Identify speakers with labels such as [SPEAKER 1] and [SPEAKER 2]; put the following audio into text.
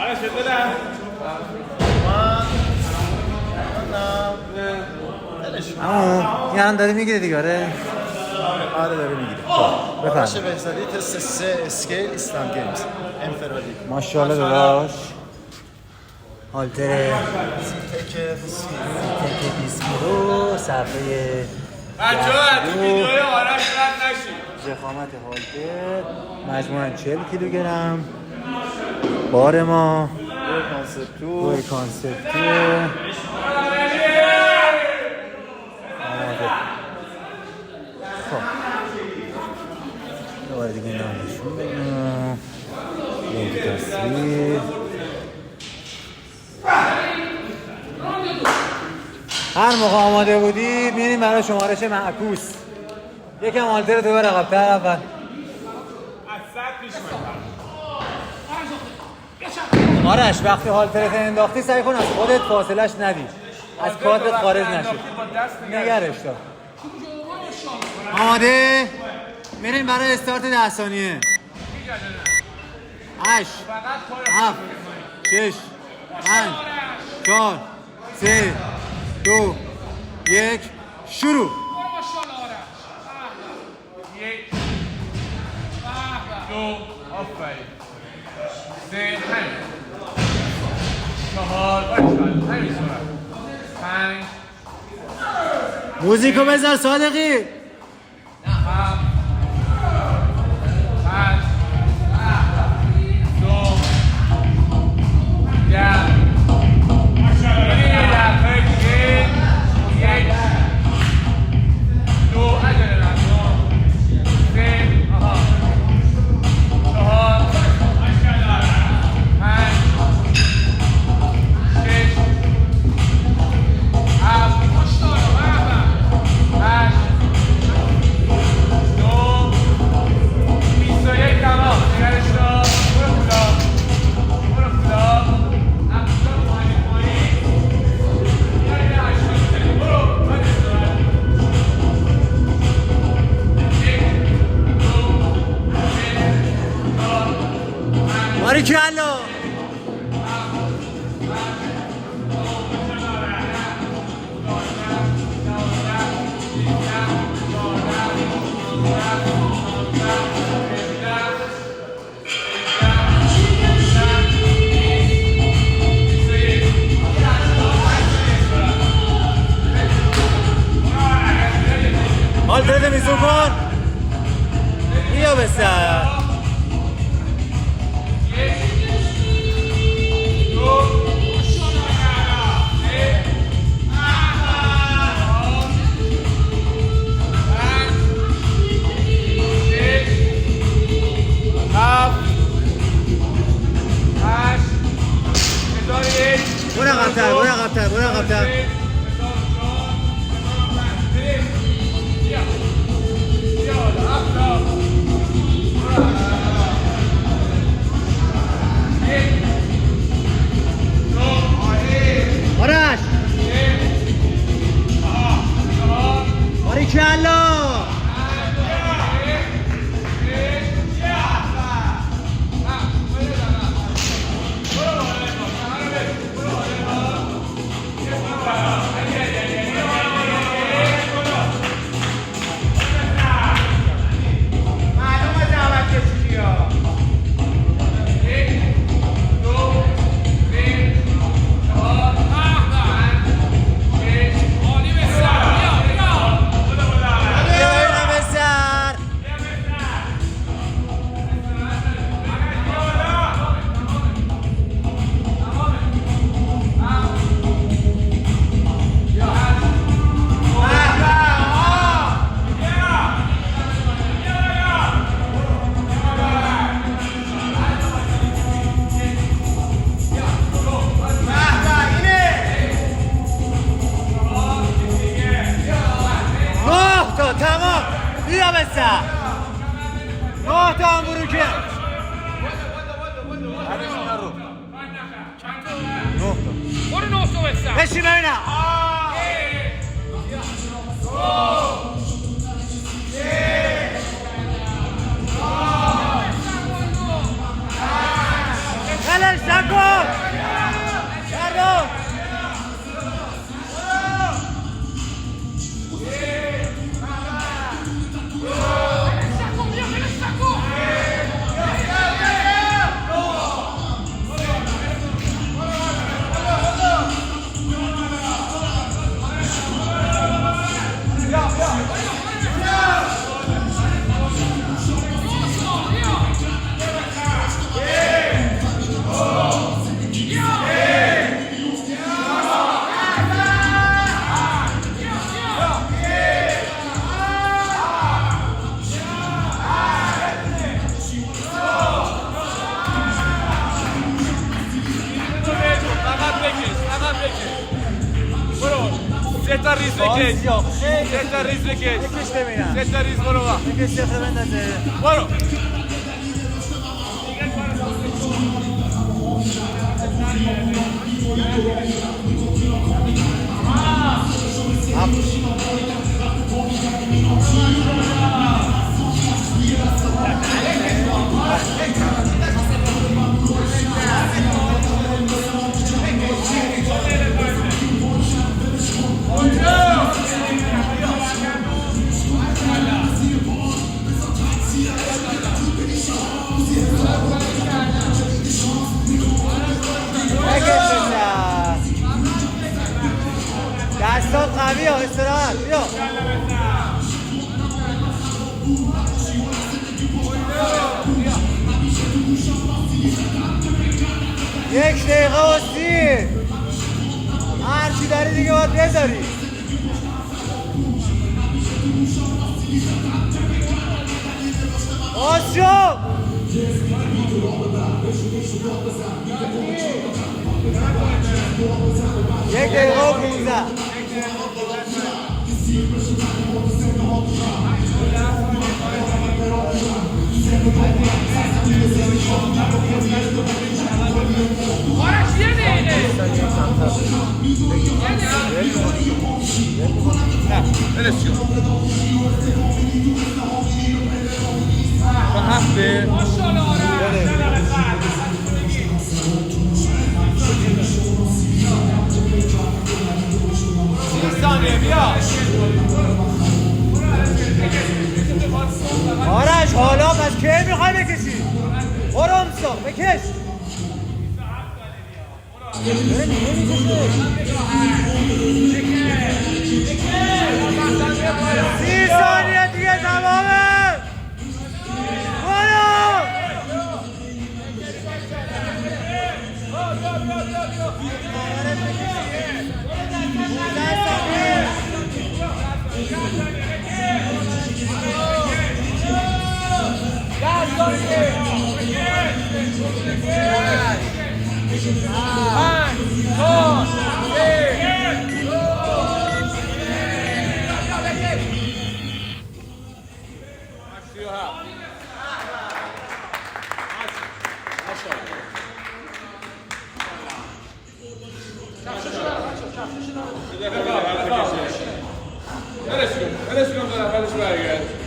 [SPEAKER 1] آره شد بدم
[SPEAKER 2] این الان داره میگیره دیگه. آره
[SPEAKER 3] داره میگیره. آرش بهزادی تست 3 اسکیل ایسلند گیمز انفرادی.
[SPEAKER 2] ماشاءالله داداش. هالتر
[SPEAKER 3] تک
[SPEAKER 2] دیسکی رو صفحه
[SPEAKER 1] بچه‌ها تو ویدیوی آرش رد نشید.
[SPEAKER 2] ضخامت هالتر مجموعاً 40 کیلوگرم. بار ما دور کانسپت دوباره دیگه نامشون بگم لینک تصویر. هر موقع آماده بودید میریم برای شمارش معکوس. یکم هالتر تو بر عقب‌تر اول.
[SPEAKER 1] از 100 پیش من.
[SPEAKER 2] آرش وقتی هالترت انداختی سعی کن از خودت فاصلش ندی. از کادرت خارج نشی. نگرش دار. آماده؟ میریم برای استارت 10 ثانیه. 8 7 6 5 4 3 2 1 شروع.
[SPEAKER 1] یک دو آفرین سه همین چهار باشد همین صورت 5
[SPEAKER 2] موزیکو بذار صادقی. 9 تا همبروکه 9 تا
[SPEAKER 1] برو 9 تا بستم
[SPEAKER 2] بشی ببینم بلنشتر نکن گردان
[SPEAKER 1] سه تا ریز بکش سه تا ریز بکش
[SPEAKER 2] بکش ببینم
[SPEAKER 1] سه تا ریز برو با
[SPEAKER 2] بکش سفره بندازه
[SPEAKER 1] برو
[SPEAKER 2] دستات قوی ها استراحت بیا یک دقیقه و 30 هرچی داری دیگه باید بذاری باز شو یک دقیقه و 15
[SPEAKER 1] آرش یه دقیقه نه برش کن با هفته ثانیه بیا
[SPEAKER 2] آرش حالا پس کی میخوای بکشی؟ برو امسا بکش 30 ثانیه دیگه تمامه برو
[SPEAKER 1] برش کن برگرد